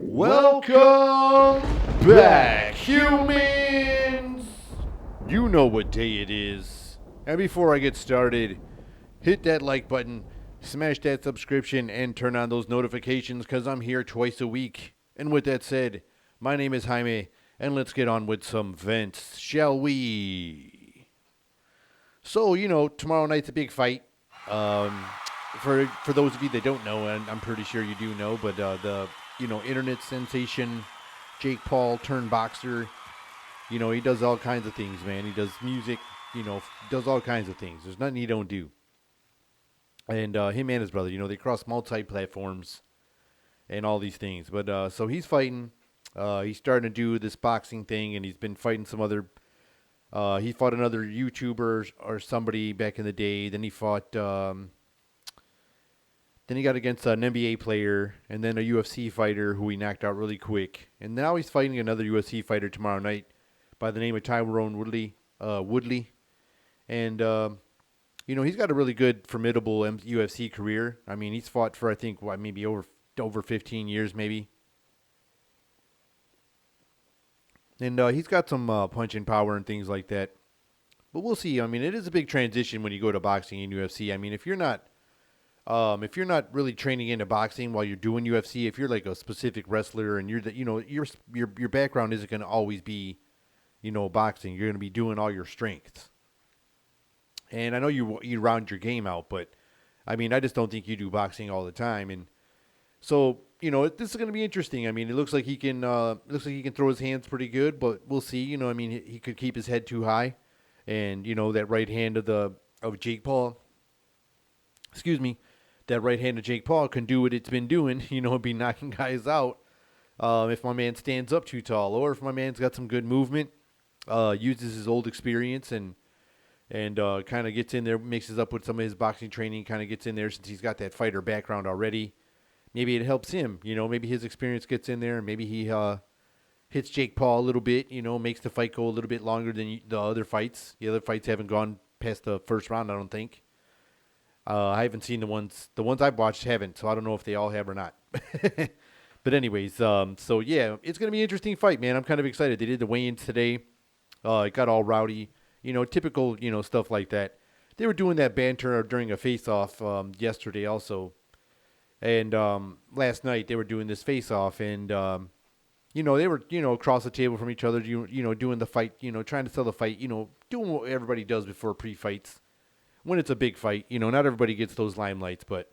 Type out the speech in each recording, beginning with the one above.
Welcome back, humans! You know what day it is. And before I get started, hit that like button, smash that subscription, and turn on those notifications because I'm here twice a week. And with that said, my name is Jaime, and let's get on with some vents, shall we? So, tomorrow night's a big fight. Um, for those of you that don't know, and I'm pretty sure you do know, but the internet sensation Jake Paul turned boxer, he does all kinds of things, man. He does music, does all kinds of things. There's nothing he don't do. And him and his brother, they cross multi-platforms and all these things. But so he's fighting. He's starting to do this boxing thing, and he's been fighting some other. He fought another YouTuber or somebody back in the day. Then he fought. Then he got against an NBA player, and then a UFC fighter who he knocked out really quick. And now he's fighting another UFC fighter tomorrow night by the name of Tyrone Woodley. And he's got a really good, formidable UFC career. I mean, he's fought for, I think, maybe over 15 years, maybe. And he's got some punching power and things like that. But we'll see. I mean, it is a big transition when you go to boxing and UFC. I mean, if you're not really training into boxing while you're doing UFC, if you're like a specific wrestler and your background isn't going to always be, boxing. You're going to be doing all your strengths. And I know you round your game out, but I mean, I just don't think you do boxing all the time. And so, this is going to be interesting. I mean, it looks like he can throw his hands pretty good, but we'll see. I mean, he could keep his head too high, and that right hand of Jake Paul. Excuse me. That right hand of Jake Paul can do what it's been doing, be knocking guys out if my man stands up too tall, or if my man's got some good movement, uses his old experience and kind of gets in there, mixes up with some of his boxing training, kind of gets in there since he's got that fighter background already. Maybe it helps him, maybe his experience gets in there, and maybe he hits Jake Paul a little bit, makes the fight go a little bit longer than the other fights. The other fights haven't gone past the first round, I don't think. I haven't seen the ones I've watched haven't, so I don't know if they all have or not. But anyways, so yeah, it's going to be an interesting fight, man. I'm kind of excited. They did the weigh-ins today. It got all rowdy, typical, stuff like that. They were doing that banter during a face-off yesterday also. And last night they were doing this face-off, and they were, across the table from each other, doing the fight, trying to sell the fight, doing what everybody does before pre-fights. When it's a big fight, not everybody gets those limelights, but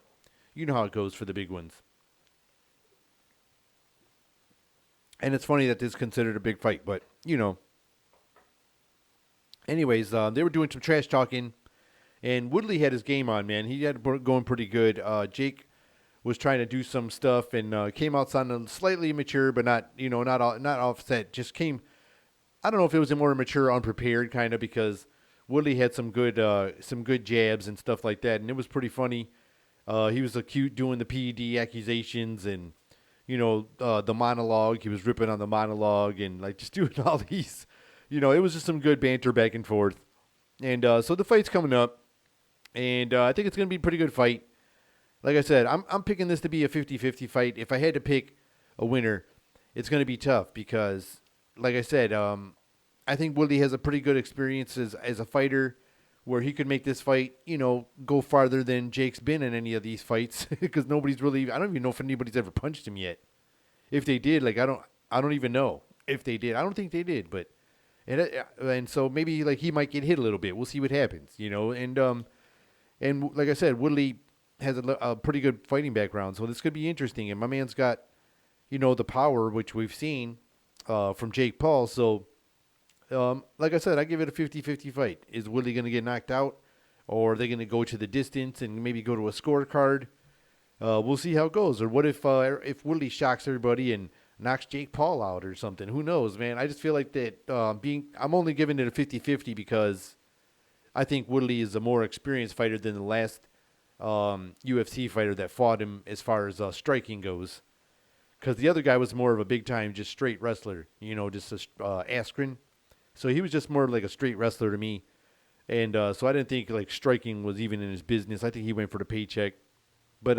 you know how it goes for the big ones. And it's funny that this is considered a big fight, but, Anyways, they were doing some trash talking, and Woodley had his game on, man. He had it going pretty good. Jake was trying to do some stuff and came out sounding slightly immature, but not offset. Just came, I don't know if it was more immature, unprepared kind of, because Woodley had some good jabs and stuff like that, and it was pretty funny. He was cute doing the PED accusations and, the monologue. He was ripping on the monologue and, like, just doing all these, it was just some good banter back and forth. And so the fight's coming up, and I think it's going to be a pretty good fight. Like I said, I'm picking this to be a 50-50 fight. If I had to pick a winner, it's going to be tough because, like I said, I think Woodley has a pretty good experience as a fighter where he could make this fight, go farther than Jake's been in any of these fights because nobody's really, I don't even know if anybody's ever punched him yet. If they did, like, I don't even know if they did. I don't think they did, but, and so maybe, like, he might get hit a little bit. We'll see what happens, and like I said, Woodley has a pretty good fighting background, so this could be interesting, and my man's got, the power, which we've seen from Jake Paul, so like I said, I give it a 50-50 fight. Is Woodley going to get knocked out, or are they going to go to the distance and maybe go to a scorecard? We'll see how it goes. Or what if Woodley shocks everybody and knocks Jake Paul out or something? Who knows, man? I just feel like that I'm only giving it a 50-50 because I think Woodley is a more experienced fighter than the last UFC fighter that fought him as far as striking goes. because the other guy was more of a big time, just straight wrestler. Just a Askren. So he was just more like a straight wrestler to me. And so I didn't think like striking was even in his business. I think he went for the paycheck. But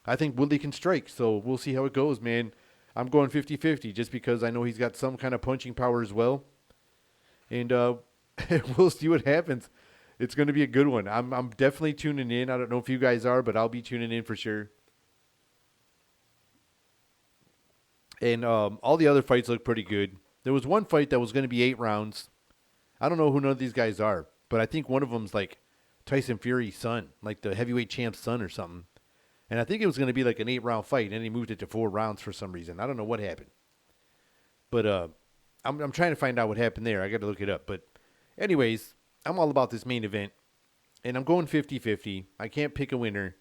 I think Woodley can strike. So we'll see how it goes, man. I'm going 50-50 just because I know he's got some kind of punching power as well. And we'll see what happens. It's going to be a good one. I'm definitely tuning in. I don't know if you guys are, but I'll be tuning in for sure. And all the other fights look pretty good. There was one fight that was going to be 8 rounds. I don't know who none of these guys are, but I think one of them's like Tyson Fury's son, like the heavyweight champ's son or something. And I think it was going to be like an 8-round fight, and then he moved it to 4 rounds for some reason. I don't know what happened. But I'm trying to find out what happened there. I got to look it up. But anyways, I'm all about this main event, and I'm going 50-50. I can't pick a winner.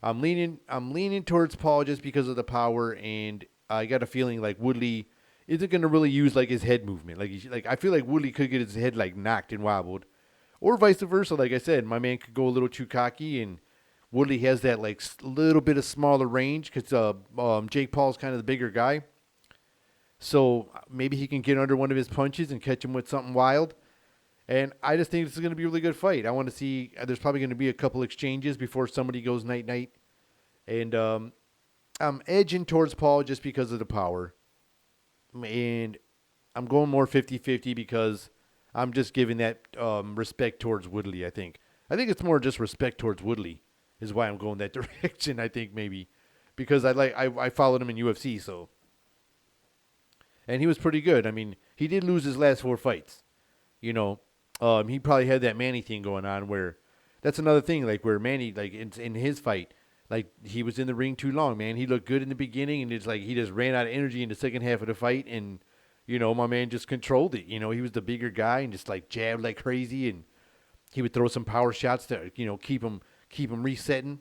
I'm leaning towards Paul just because of the power, and I got a feeling like Woodley isn't going to really use like his head movement. Like I feel like Woodley could get his head like knocked and wobbled, or vice versa. Like I said, my man could go a little too cocky, and Woodley has that like little bit of smaller range because Jake Paul's kind of the bigger guy. So maybe he can get under one of his punches and catch him with something wild. And I just think this is going to be a really good fight. I want to see. There's probably going to be a couple exchanges before somebody goes night-night. And I'm edging towards Paul just because of the power. And I'm going more 50-50 because I'm just giving that respect towards Woodley, I think. I think it's more just respect towards Woodley is why I'm going that direction, I think, maybe. Because I followed him in UFC, so. And he was pretty good. I mean, he did lose his last 4 fights. He probably had that Manny thing going on where that's another thing, like where Manny, like in his fight, like he was in the ring too long, man. He looked good in the beginning, and it's like he just ran out of energy in the second half of the fight, and, my man just controlled it. He was the bigger guy and just like jabbed like crazy, and he would throw some power shots to, keep him resetting.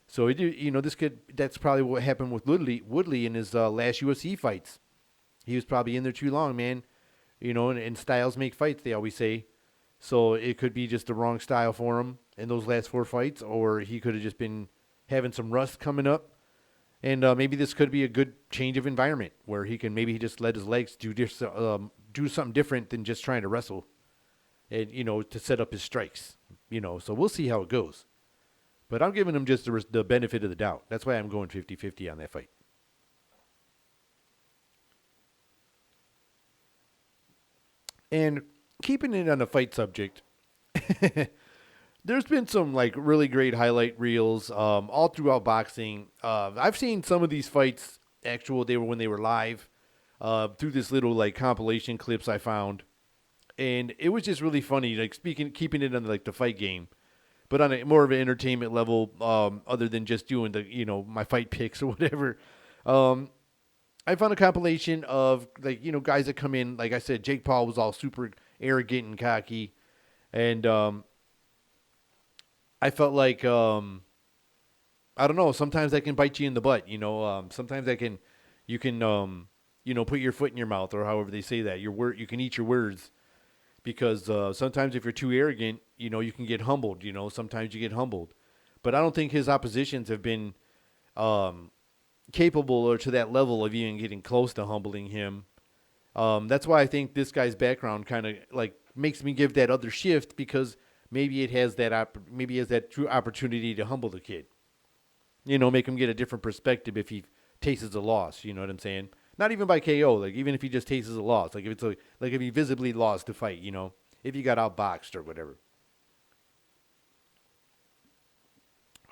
So that's probably what happened with Woodley in his last UFC fights. He was probably in there too long, man. And styles make fights, they always say. So it could be just the wrong style for him in those last 4 fights, or he could have just been having some rust coming up. And maybe this could be a good change of environment where he just let his legs do something different than just trying to wrestle and, to set up his strikes. So we'll see how it goes. But I'm giving him just the benefit of the doubt. That's why I'm going 50-50 on that fight. And keeping it on the fight subject, there's been some like really great highlight reels all throughout boxing. I've seen some of these fights when they were live through this little like compilation clips I found, and it was just really funny. Like keeping it on like the fight game, but on a more of an entertainment level, other than just doing the my fight picks or whatever. I found a compilation of guys that come in. Like I said, Jake Paul was all super arrogant and cocky, and I felt like I don't know. Sometimes that can bite you in the butt. Sometimes you can put your foot in your mouth, or however they say that. You can eat your words, because sometimes if you're too arrogant, you can get humbled. Sometimes you get humbled, but I don't think his oppositions have been capable or to that level of even getting close to humbling him. That's why I think this guy's background kind of like makes me give that other shift, because maybe it has that true opportunity to humble the kid. Make him get a different perspective if he tastes a loss. You know what I'm saying? Not even by KO. Like even if he just tastes a loss, like if he visibly lost the fight. If he got outboxed or whatever.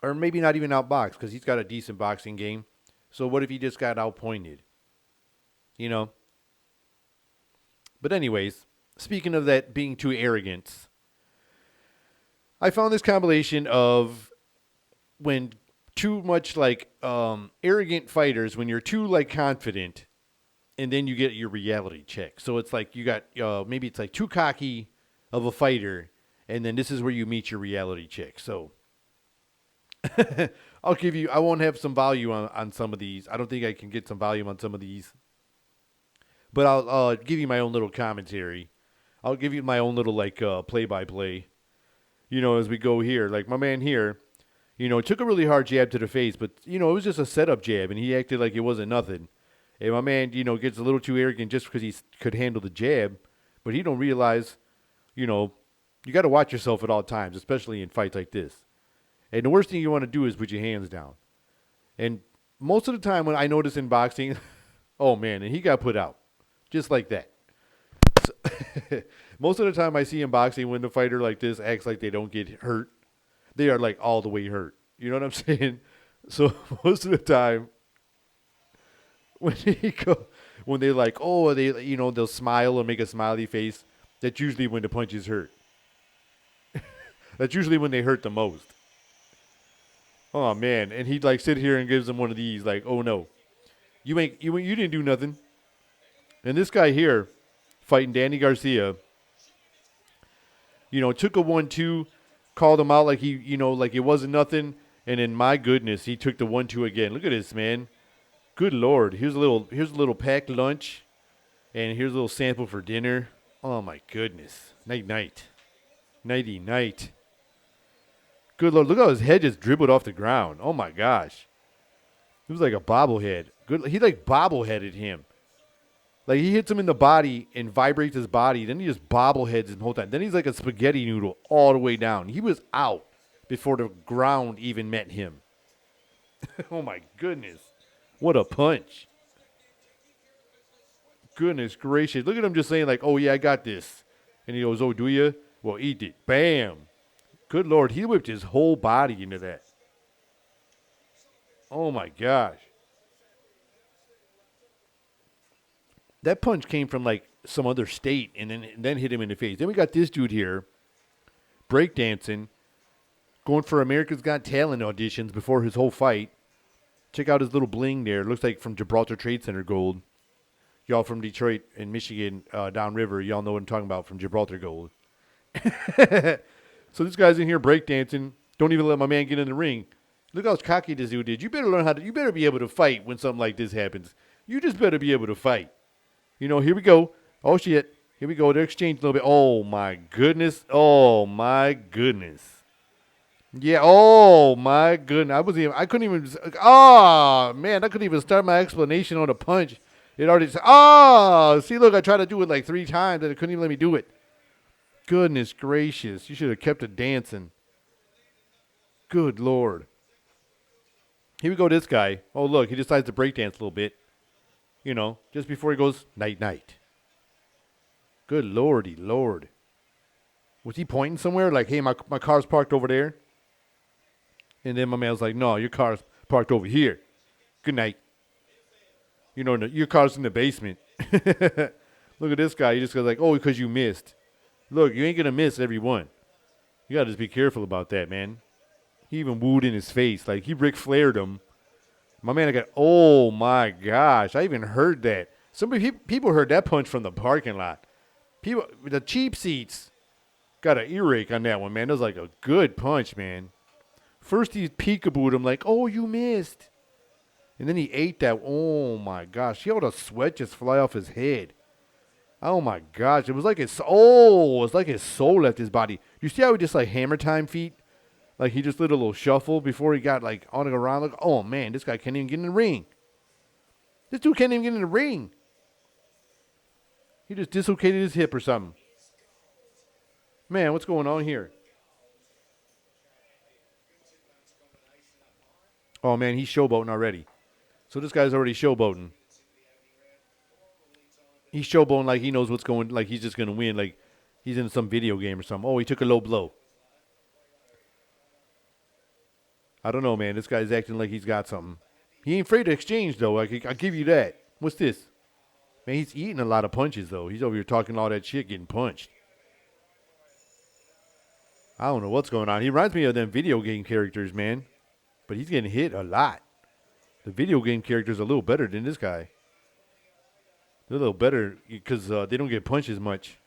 Or maybe not even outboxed, because he's got a decent boxing game. So what if he just got outpointed? But anyways, speaking of that being too arrogant, I found this compilation of when too much like arrogant fighters, when you're too like confident, and then you get your reality check. So it's like you got maybe it's like too cocky of a fighter, and then this is where you meet your reality check. So I won't have some value on some of these. I don't think I can get some volume on some of these. But I'll give you my own little commentary. I'll give you my own little like play-by-play. As we go here. Like my man here, Took a really hard jab to the face, but, it was just a setup jab, and he acted like it wasn't nothing. And my man, gets a little too arrogant just because he could handle the jab, but he don't realize, you know, you got to watch yourself at all times, especially in fights like this. And the worst thing you want to do is put your hands down. And most of the time when I notice in boxing, oh, man, and he got put out just like that. So, most of the time I see in boxing when the fighter like this acts like they don't get hurt, they are like all the way hurt. You know what I'm saying? So most of the time when when they like, oh, they'll smile or make a smiley face, that's usually when the punches hurt. That's usually when they hurt the most. Oh man, and he'd like sit here and gives them one of these, like, oh no, you didn't do nothing. And this guy here, fighting Danny Garcia, took a 1-2, called him out like like it wasn't nothing, and then my goodness, he took the 1-2 again. Look at this, man. Good Lord. Here's a little packed lunch, and here's a little sample for dinner. Oh my goodness. Night. Nighty night. Good Lord. Look how his head just dribbled off the ground. Oh my gosh. It was like a bobblehead. He like bobbleheaded him. Like he hits him in the body and vibrates his body. Then he just bobbleheads him the whole time. Then he's like a spaghetti noodle all the way down. He was out before the ground even met him. Oh my goodness. What a punch. Goodness gracious. Look at him just saying like, oh yeah, I got this. And he goes, oh, do you? Well, eat it. Bam. Good Lord. He whipped his whole body into that. Oh my gosh. That punch came from like some other state and then hit him in the face. Then we got this dude here, breakdancing, going for America's Got Talent auditions before his whole fight. Check out his little bling there. It looks like from Gibraltar Trade Center gold. Y'all from Detroit and Michigan, downriver, y'all know what I'm talking about from Gibraltar gold. So this guy's in here breakdancing. Don't even let my man get in the ring. Look how cocky this dude did. You better be able to fight when something like this happens. You just better be able to fight. Here we go. Oh, shit. Here we go. They're exchanging a little bit. Oh, my goodness. Oh, my goodness. Yeah. Oh, my goodness. I couldn't even. Oh, man. I couldn't even start my explanation on a punch. It already said, oh, see, look, I tried to do it like 3 times and it couldn't even let me do it. Goodness gracious. You should have kept it dancing. Good Lord. Here we go, this guy. Oh, look, he decides to break dance a little bit. Just before he goes, night. Good Lordy Lord. Was he pointing somewhere? Like, hey, my car's parked over there? And then my man was like, no, your car's parked over here. Good night. Your car's in the basement. Look at this guy. He just goes like, oh, because you missed. Look, you ain't going to miss every one. You got to just be careful about that, man. He even wooed in his face. Like, he Ric Flaired him. My man, oh, my gosh. I even heard that. People heard that punch from the parking lot. People, the cheap seats got an earache on that one, man. That was like a good punch, man. First, he peekabooed him like, oh, you missed. And then he ate that. Oh, my gosh. He had the sweat just fly off his head. Oh, my gosh. It was like his soul left his body. You see how he just like hammer time feet? Like he just did a little shuffle before he got like on the ground. Like, oh, man, this guy can't even get in the ring. This dude can't even get in the ring. He just dislocated his hip or something. Man, what's going on here? Oh, man, he's showboating already. So this guy's already showboating. He's showboating like he knows what's going, like he's just going to win, like he's in some video game or something. Oh, he took a low blow. I don't know, man. This guy's acting like he's got something. He ain't afraid to exchange, though. I'll give you that. What's this? Man, he's eating a lot of punches, though. He's over here talking all that shit, getting punched. I don't know what's going on. He reminds me of them video game characters, man. But he's getting hit a lot. The video game characters are a little better than this guy. They're a little better because they don't get punched as much.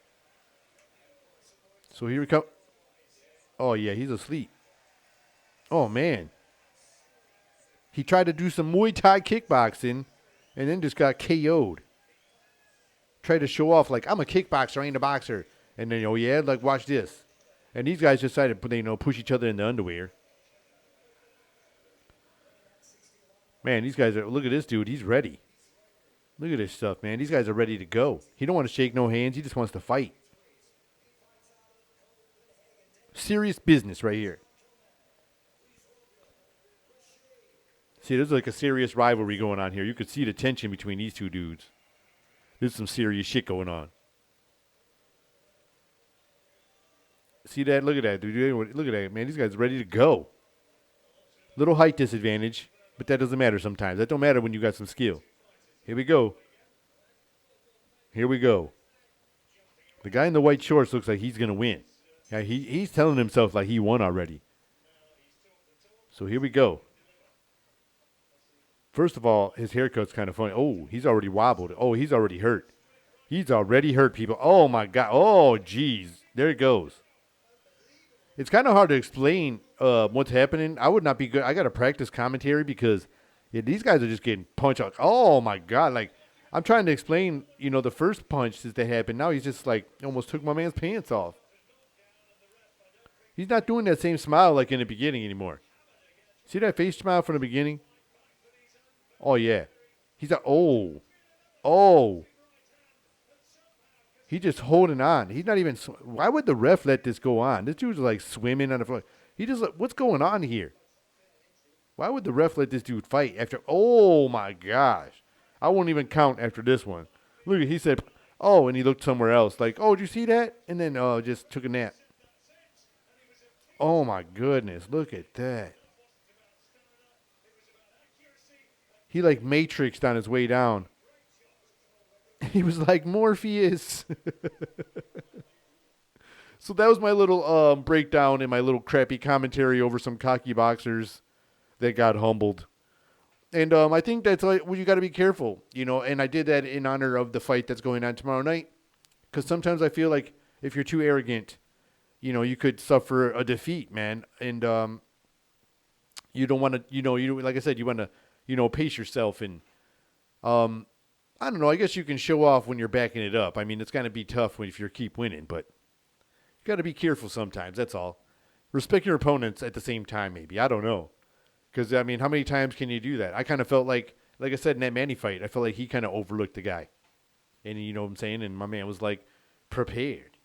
So here we come. Oh, yeah, he's asleep. Oh, man. He tried to do some Muay Thai kickboxing and then just got KO'd. Tried to show off like, I'm a kickboxer, I ain't a boxer. And then, oh, yeah, like, watch this. And these guys decided to, push each other in the underwear. Man, these guys are. Look at this dude. He's ready. Look at this stuff, man. These guys are ready to go. He don't want to shake no hands. He just wants to fight. Serious business right here. See, there's like a serious rivalry going on here. You could see the tension between these two dudes. There's some serious shit going on. See that? Look at that, dude. Look at that, man. These guys are ready to go. Little height disadvantage, but that doesn't matter sometimes. That don't matter when you got some skill. Here we go. Here we go. The guy in the white shorts looks like he's going to win. Yeah, he's telling himself like he won already. So here we go. First of all, his haircut's kind of funny. Oh, he's already wobbled. Oh, he's already hurt. He's already hurt, people. Oh, my God. Oh, jeez. There it goes. It's kind of hard to explain what's happening. I would not be good. I got to practice commentary because these guys are just getting punched out. Oh, my God. Like, I'm trying to explain, the first punch that happened. Now he's just, like, almost took my man's pants off. He's not doing that same smile like in the beginning anymore. See that face smile from the beginning? Oh, yeah. He's like, oh. He's just holding on. He's not even, why would the ref let this go on? This dude's like swimming on the floor. He just, what's going on here? Why would the ref let this dude fight after, oh my gosh. I won't even count after this one. Look, he said, oh, and he looked somewhere else. Like, oh, did you see that? And then just took a nap. Oh my goodness, look at that. He like matrixed on his way down. He was like, Morpheus. So that was my little breakdown and my little crappy commentary over some cocky boxers that got humbled. And I think that's like, well, you got to be careful, and I did that in honor of the fight that's going on tomorrow night. Because sometimes I feel like if you're too arrogant, you could suffer a defeat, man. And you don't want to, like I said, you want to, pace yourself. And I don't know. I guess you can show off when you're backing it up. I mean, it's going to be tough if you keep winning, but you got to be careful sometimes. That's all. Respect your opponents at the same time, maybe. I don't know. Because, I mean, how many times can you do that? I kind of felt like I said in that Manny fight, I felt like he kind of overlooked the guy. And you know what I'm saying? And my man was like, prepared.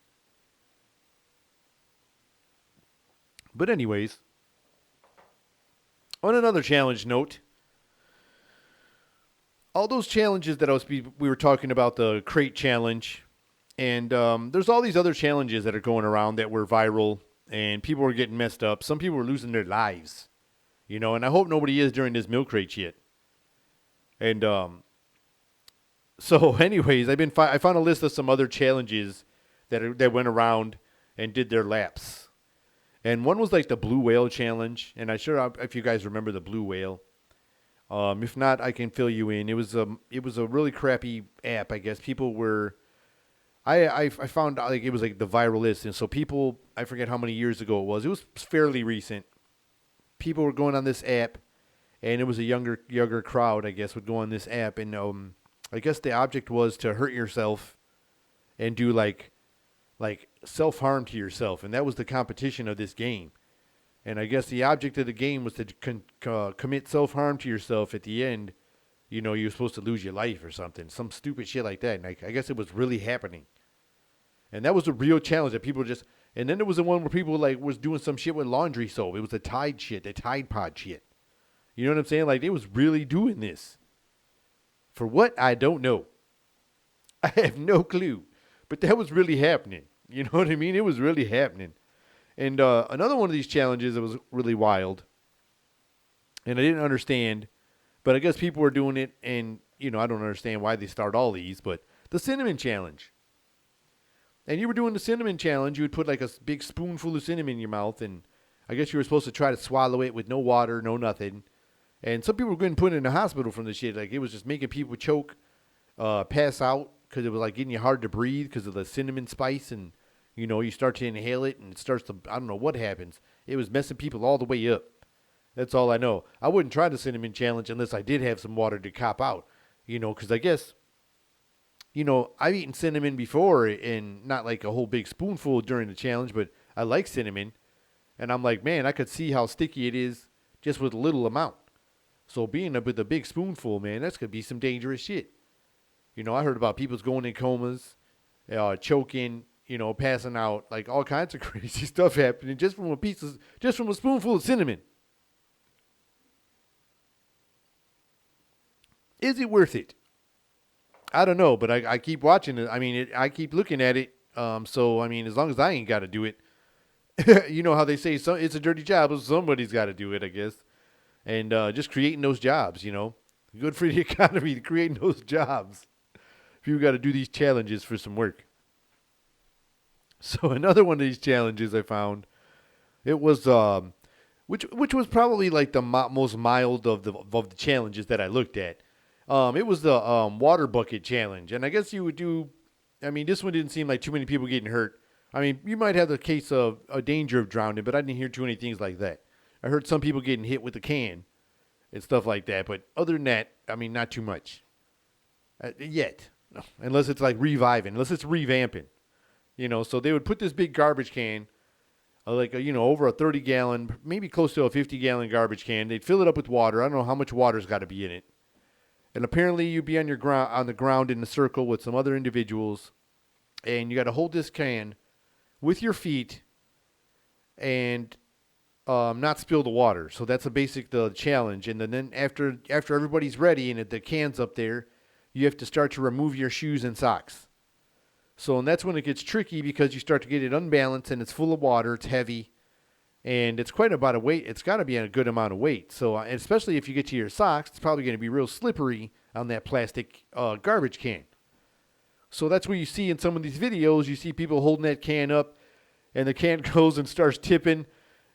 But anyways, on another challenge note, all those challenges that we were talking about, the crate challenge, and there's all these other challenges that are going around that were viral, and people were getting messed up. Some people were losing their lives, and I hope nobody is during this milk crate shit. And so anyways, I found a list of some other challenges that went around and did their laps. And one was like the blue whale challenge, and I'm sure if you guys remember the blue whale. If not, I can fill you in. It was a really crappy app, I guess. People were, I found out like it was like the viral list, and so people, I forget how many years ago it was. It was fairly recent. People were going on this app, and it was a younger crowd, I guess, would go on this app, and I guess the object was to hurt yourself, and do like self-harm to yourself, and that was the competition of this game. And I guess the object of the game was to commit self-harm to yourself at the end. You're supposed to lose your life or something. Some stupid shit like that. And I guess it was really happening. And that was a real challenge that people just... And then there was the one where people was doing some shit with laundry soap. It was the Tide shit, the Tide Pod shit. You know what I'm saying? Like, they was really doing this. For what? I don't know. I have no clue. But that was really happening. You know what I mean? It was really happening. And another one of these challenges that was really wild, and I didn't understand, but I guess people were doing it, and, I don't understand why they start all these, but the cinnamon challenge. And you were doing the cinnamon challenge. You would put like a big spoonful of cinnamon in your mouth, and I guess you were supposed to try to swallow it with no water, no nothing. And some people were getting put in the hospital from this shit. Like, it was just making people choke, pass out, because it was like getting you hard to breathe because of the cinnamon spice, and you start to inhale it, and it starts to, I don't know what happens. It was messing people all the way up. That's all I know. I wouldn't try the cinnamon challenge unless I did have some water to cop out, because I guess, I've eaten cinnamon before, and not like a whole big spoonful during the challenge, but I like cinnamon. And I'm like, man, I could see how sticky it is just with a little amount. So being up with a big spoonful, man, that's gonna be some dangerous shit. I heard about people's going in comas, choking, passing out, like all kinds of crazy stuff happening just from a spoonful of cinnamon. Is it worth it? I don't know, but I keep watching it. I mean, I keep looking at it. So I mean, as long as I ain't got to do it, you know how they say it's a dirty job, but somebody's got to do it, I guess. And just creating those jobs, good for the economy, creating those jobs. People got to do these challenges for some work. So another one of these challenges I found, it was which was probably like the most mild of the challenges that I looked at. It was the water bucket challenge, and I guess you would do. I mean, this one didn't seem like too many people getting hurt. I mean, you might have the case of a danger of drowning, but I didn't hear too many things like that. I heard some people getting hit with a can and stuff like that, but other than that, I mean, not too much yet, unless it's like reviving, unless it's revamping. So they would put this big garbage can, over a 30-gallon, maybe close to a 50-gallon garbage can. They'd fill it up with water. I don't know how much water's got to be in it. And apparently you'd be on the ground in a circle with some other individuals, and you got to hold this can with your feet and not spill the water. So that's the challenge. And then after everybody's ready and the can's up there, you have to start to remove your shoes and socks. So, and that's when it gets tricky because you start to get it unbalanced and it's full of water, it's heavy, and it's quite about a weight. It's got to be a good amount of weight. So, especially if you get to your socks, it's probably going to be real slippery on that plastic garbage can. So that's what you see in some of these videos. You see people holding that can up, and the can goes and starts tipping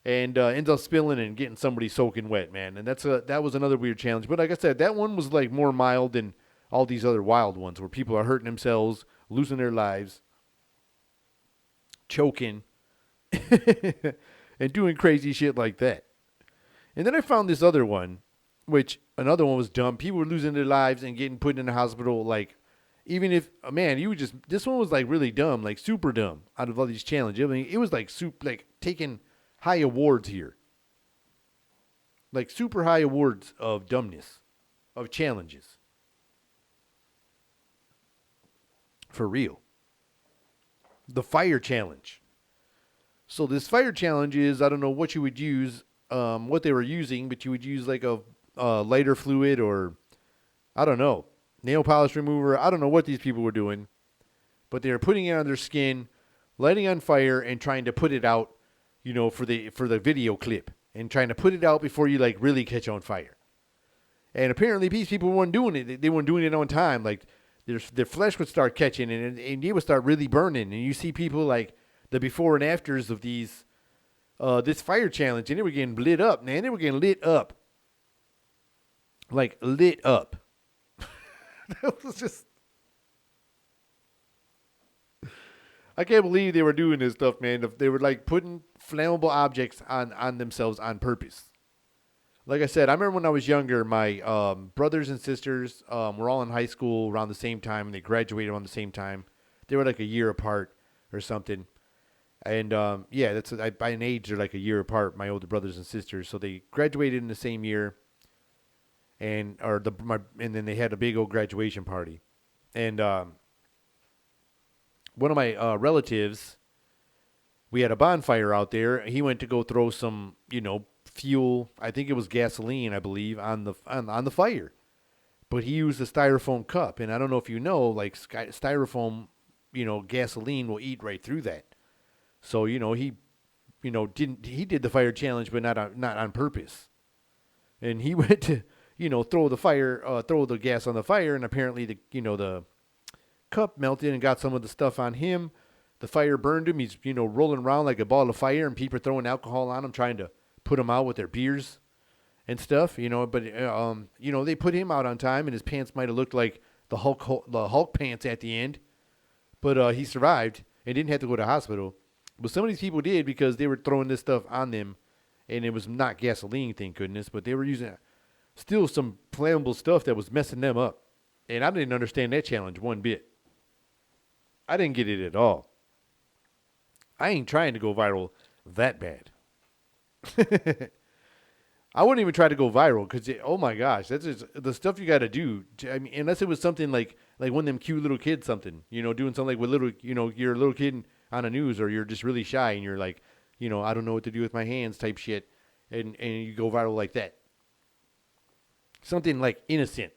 and ends up spilling and getting somebody soaking wet, man. And that was another weird challenge. But like I said, that one was like more mild than all these other wild ones where people are hurting themselves, losing their lives, choking, and doing crazy shit like that. And then I found this other one, which another one was dumb. People were losing their lives and getting put in the hospital. Like, even if, man, this one was like really dumb, like super dumb out of all these challenges. I mean, it was like taking high awards here. Like super high awards of dumbness, of challenges. For real. The fire challenge. So this fire challenge is, I don't know what you would use, what they were using, but you would use like a lighter fluid or, I don't know, nail polish remover. I don't know what these people were doing, but they were putting it on their skin, lighting on fire, and trying to put it out, for the video clip, and trying to put it out before you like really catch on fire. And apparently these people weren't doing it. They weren't doing it on time. Like, their flesh would start catching and they would start really burning. And you see people like the before and afters of this fire challenge, and they were getting lit up, man. They were getting lit up. Like, lit up. That was just... I can't believe they were doing this stuff, man. They were like putting flammable objects on themselves on purpose. Like I said, I remember when I was younger, my brothers and sisters were all in high school around the same time, and they graduated around the same time. They were like a year apart or something. And by an age, they're like a year apart, my older brothers and sisters. So they graduated in the same year, and then they had a big old graduation party. And one of my relatives, we had a bonfire out there. He went to go throw some, fuel. I think it was gasoline, I believe, on the fire. But he used a styrofoam cup, and I don't know if you know, like styrofoam, gasoline will eat right through that. So he did the fire challenge, but not on purpose. And he went to throw the gas on the fire, and apparently the cup melted and got some of the stuff on him. The fire burned him. He's rolling around like a ball of fire, and people are throwing alcohol on him, trying to put him out with their beers and stuff, but they put him out on time, and his pants might have looked like the Hulk pants at the end, but he survived and didn't have to go to the hospital. But some of these people did because they were throwing this stuff on them, and it was not gasoline, thank goodness, but they were using still some flammable stuff that was messing them up. And I didn't understand that challenge one bit. I didn't get it at all. I ain't trying to go viral that bad. I wouldn't even try to go viral because, oh my gosh, that's just the stuff you got to do. I mean, unless it was something like one of them cute little kids, something, doing something like with little, you're a little kid on the news, or you're just really shy and you're like, I don't know what to do with my hands type shit, and you go viral like that. Something like innocent,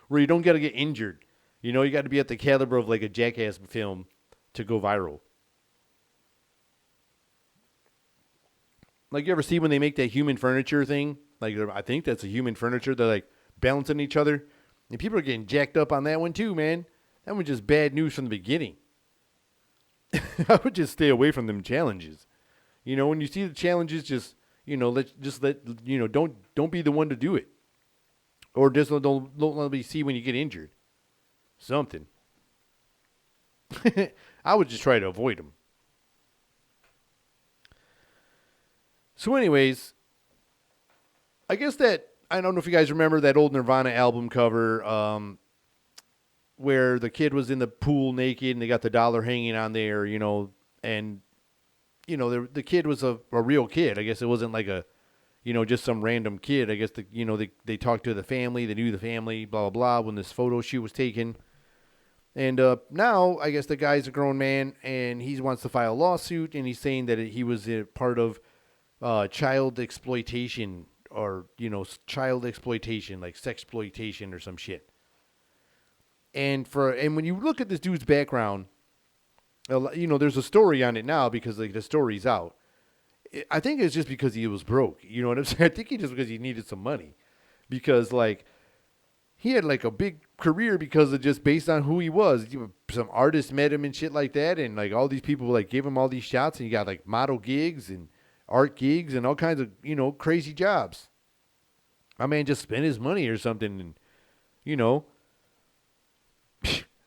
where you don't got to get injured. You got to be at the caliber of like a Jackass film to go viral. Like, you ever see when they make that human furniture thing? Like, I think that's a human furniture. They're like balancing each other. And people are getting jacked up on that one too, man. That was just bad news from the beginning. I would just stay away from them challenges. When you see the challenges, just, don't be the one to do it. Or just don't let me see when you get injured. Something. I would just try to avoid them. So anyways, I guess that, I don't know if you guys remember that old Nirvana album cover, where the kid was in the pool naked and they got the dollar hanging on there, and, the kid was a real kid. I guess it wasn't like a, just some random kid. I guess, they talked to the family, they knew the family, blah, blah, blah, when this photo shoot was taken. And now, I guess the guy's a grown man and he wants to file a lawsuit, and he's saying that he was a part of child exploitation, or child exploitation, like sexploitation or some shit. And when you look at this dude's background, there's a story on it now because like the story's out. I think it's just because he was broke. You know what I'm saying? I think he just because he needed some money, because like he had like a big career because of just based on who he was. Some artists met him and shit like that, and like all these people like gave him all these shots, and he got like model gigs and art gigs and all kinds of, crazy jobs. My man just spent his money or something, and,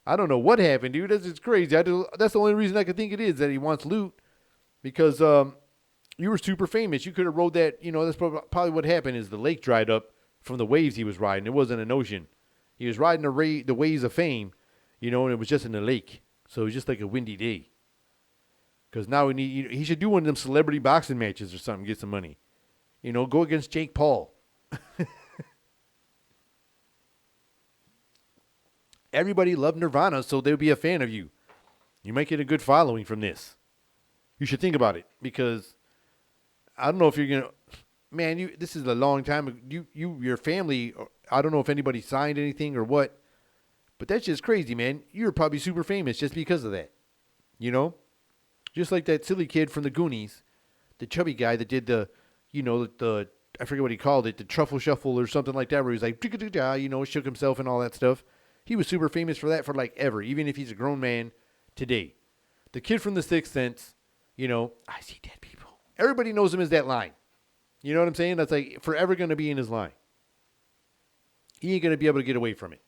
I don't know what happened, dude. That's just crazy. That's the only reason I could think it is, that he wants loot, because you were super famous. You could have rode that, that's probably what happened is the lake dried up from the waves he was riding. It wasn't an ocean. He was riding the waves of fame, and it was just in the lake. So it was just like a windy day. Because now he should do one of them celebrity boxing matches or something, get some money. Go against Jake Paul. Everybody loved Nirvana, so they would be a fan of you. You might get a good following from this. You should think about it, because I don't know if you're going to... Man, this is a long time. Your family, I don't know if anybody signed anything or what, but that's just crazy, man. You're probably super famous just because of that. Just like that silly kid from the Goonies, the chubby guy that did the I forget what he called it, the truffle shuffle or something like that, where he was like, shook himself and all that stuff. He was super famous for that for like ever, even if he's a grown man today. The kid from The Sixth Sense, I see dead people. Everybody knows him as that line. You know what I'm saying? That's like forever going to be in his line. He ain't going to be able to get away from it.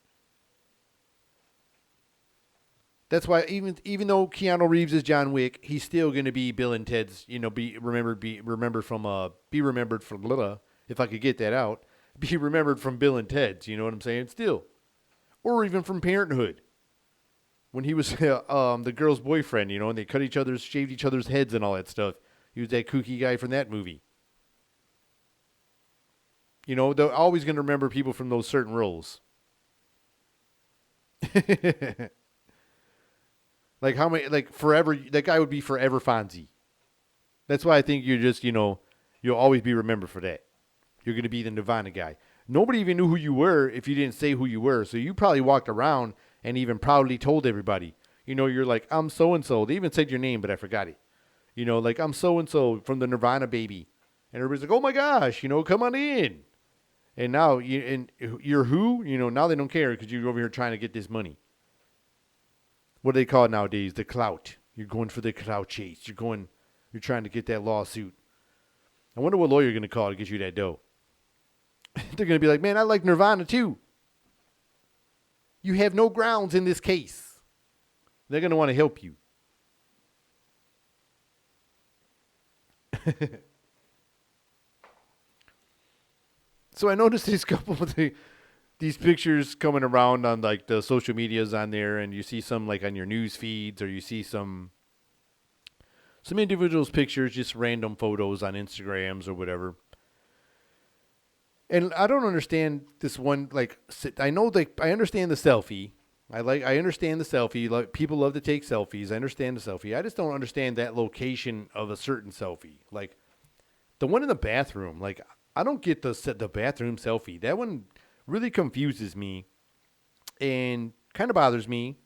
That's why even though Keanu Reeves is John Wick, he's still going to be Bill and Ted's, be remembered from if I could get that out, be remembered from Bill and Ted's, you know what I'm saying? Still. Or even from Parenthood. When he was the girl's boyfriend, and they shaved each other's heads and all that stuff. He was that kooky guy from that movie. They're always going to remember people from those certain roles. Like how many, like forever, that guy would be forever Fonzie. That's why I think you're just, you'll always be remembered for that. You're going to be the Nirvana guy. Nobody even knew who you were if you didn't say who you were. So you probably walked around and even proudly told everybody, you're like, I'm so-and-so. They even said your name, but I forgot it. Like, I'm so-and-so from the Nirvana baby. And everybody's like, oh my gosh, come on in. And now, you're who? Now they don't care because you're over here trying to get this money. What do they call it nowadays? The clout. You're going for the clout chase. You're trying to get that lawsuit. I wonder what lawyer you're going to call to get you that dough. They're going to be like, man, I like Nirvana too. You have no grounds in this case. They're going to want to help you. So I noticed these couple of these pictures coming around on like the social medias on there, and you see some like on your news feeds, or you see some individuals' pictures, just random photos on Instagrams or whatever. And I don't understand this one. Like, I know, like, I understand the selfie. I understand the selfie. Like, people love to take selfies. I understand the selfie. I just don't understand that location of a certain selfie. Like the one in the bathroom. Like, I don't get the bathroom selfie. That one really confuses me and kind of bothers me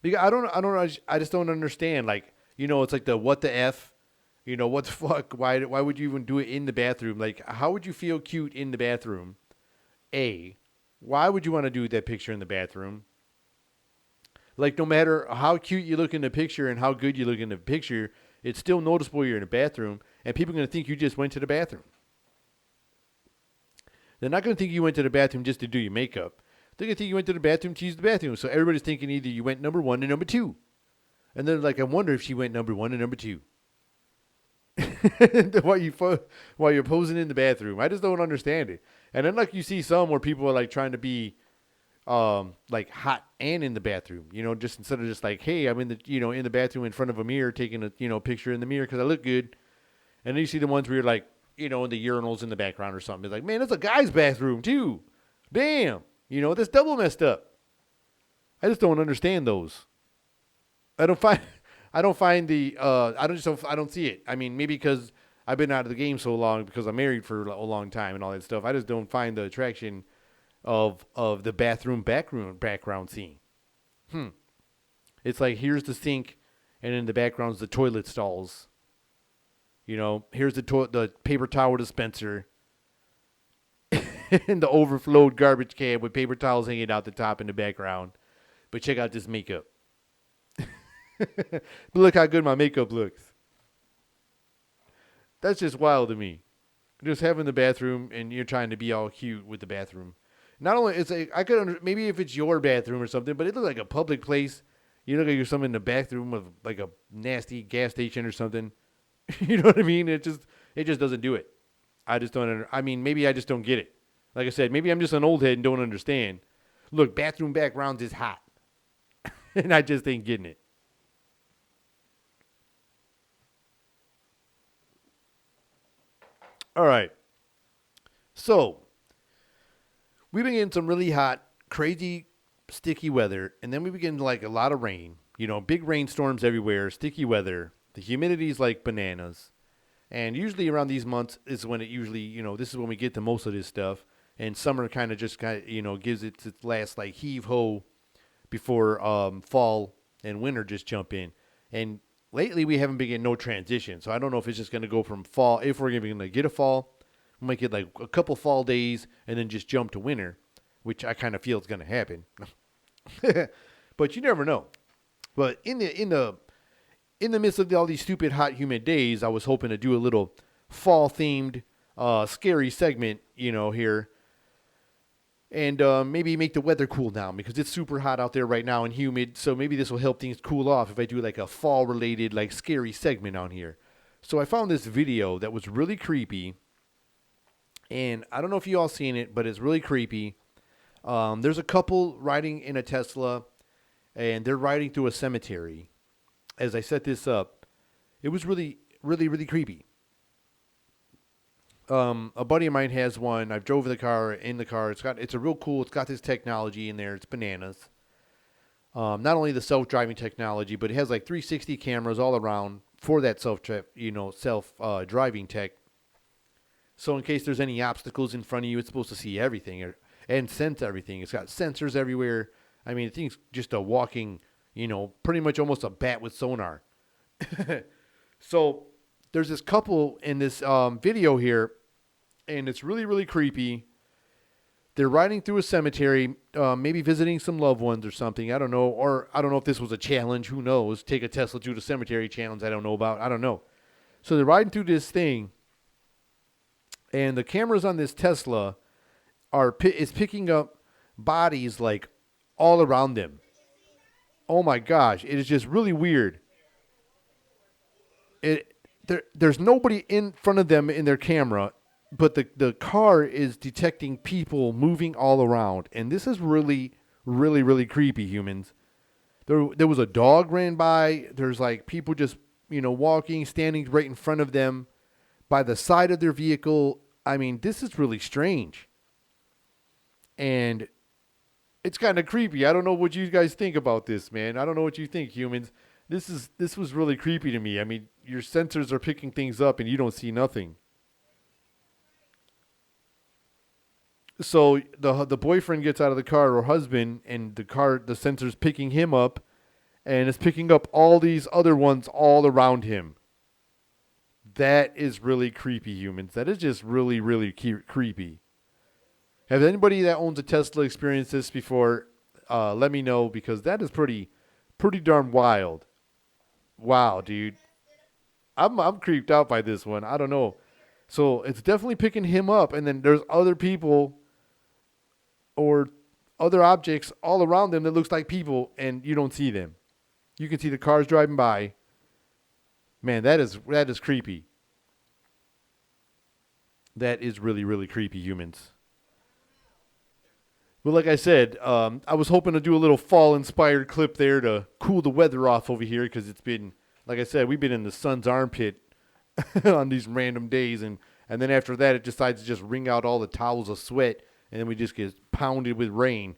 because I just don't understand. Like, it's like the what the f. What the fuck? Why would you even do it in the bathroom? Like, how would you feel cute in the bathroom? A, why would you want to do that picture in the bathroom? Like, no matter how cute you look in the picture and how good you look in the picture, it's still noticeable you're in a bathroom, and people are going to think you just went to the bathroom. They're not going to think you went to the bathroom just to do your makeup. They're going to think you went to the bathroom to use the bathroom. So everybody's thinking either you went number one or number two. And then, like, I wonder if she went number one or number two. while you're posing in the bathroom. I just don't understand it. And then, like, you see some where people are like trying to be like hot and in the bathroom, just instead of just like, hey, I'm in the in the bathroom in front of a mirror taking a picture in the mirror because I look good. And then you see the ones where you're like, in the urinals in the background or something. It's like, man, that's a guy's bathroom too. Damn, that's double messed up. I just don't understand those. I don't find the I don't see it. I mean, maybe because I've been out of the game so long because I'm married for a long time and all that stuff. I just don't find the attraction of the background scene. It's like, here's the sink, and in the background's the toilet stalls. Here's the paper towel dispenser, and the overflowed garbage can with paper towels hanging out the top in the background. But check out this makeup. But look how good my makeup looks. That's just wild to me. Just having the bathroom and you're trying to be all cute with the bathroom. Not only it's like, I could maybe if it's your bathroom or something, but it looks like a public place. You look like you're someone in the bathroom of like a nasty gas station or something. You know what I mean? It just doesn't do it. I just don't. I mean, maybe I just don't get it. Like I said, maybe I'm just an old head and don't understand. Look, bathroom backgrounds is hot, and I just ain't getting it. All right. So, we've been getting some really hot, crazy, sticky weather, and then we begin like a lot of rain. Big rainstorms everywhere, sticky weather. The humidity's like bananas. And usually around these months is when it usually, this is when we get the most of this stuff. And summer kind of just gives it its last like heave ho before fall and winter just jump in. And lately we haven't been getting no transition. So I don't know if it's just going to go from fall. If we're going to get a fall, we might get like a couple fall days and then just jump to winter, which I kind of feel is going to happen. But you never know. But in the midst of all these stupid, hot, humid days, I was hoping to do a little fall-themed, scary segment, here. And maybe make the weather cool down because it's super hot out there right now and humid. So maybe this will help things cool off if I do like a fall-related, like scary segment on here. So I found this video that was really creepy. And I don't know if you all seen it, but it's really creepy. There's a couple riding in a Tesla, and they're riding through a cemetery. As I set this up, it was really, really, really creepy. A buddy of mine has one. I've drove in the car. It's a real cool. It's got this technology in there. It's bananas. Not only the self-driving technology, but it has like 360 cameras all around for that self-driving tech. So in case there's any obstacles in front of you, it's supposed to see everything and sense everything. It's got sensors everywhere. I mean, the thing's just a walking, pretty much almost a bat with sonar. So there's this couple in this video here, and it's really, really creepy. They're riding through a cemetery, maybe visiting some loved ones or something. I don't know. Or I don't know if this was a challenge. Who knows? Take a Tesla to the cemetery challenge I don't know about. I don't know. So they're riding through this thing, and the cameras on this Tesla is picking up bodies like all around them. Oh my gosh, it is just really weird. There's nobody in front of them in their camera, but the car is detecting people moving all around, and this is really, really, really creepy, humans. There was a dog ran by. There's like people just walking, standing right in front of them, by the side of their vehicle. I mean, this is really strange. And it's kind of creepy. I don't know what you guys think about this, man. I don't know what you think, humans. This was really creepy to me. I mean, your sensors are picking things up and you don't see nothing. So the boyfriend gets out of the car, or husband, and the sensor's picking him up, and it's picking up all these other ones all around him. That is really creepy, humans. That is just really, really creepy. Has anybody that owns a Tesla experienced this before? Let me know, because that is pretty darn wild. Wow, dude. I'm creeped out by this one. I don't know. So it's definitely picking him up, and then there's other people or other objects all around them that looks like people, and you don't see them. You can see the cars driving by. Man, that is creepy. That is really, really creepy, humans. Well, like I said, I was hoping to do a little fall-inspired clip there to cool the weather off over here, because it's been, like I said, we've been in the sun's armpit on these random days, and then after that, it decides to just wring out all the towels of sweat, and then we just get pounded with rain.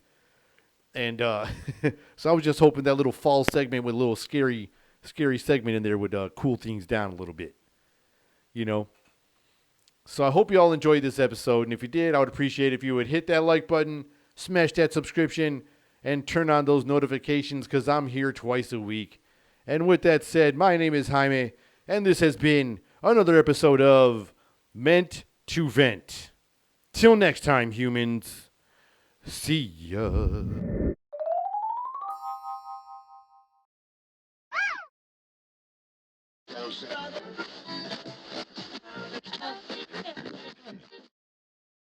And so I was just hoping that little fall segment with a little scary segment in there would cool things down a little bit, you know. So I hope you all enjoyed this episode, and if you did, I would appreciate if you would hit that like button, smash that subscription, and turn on those notifications, because I'm here twice a week. And with that said, my name is Jaime, and this has been another episode of Meant to Vent. Till next time, humans. See ya.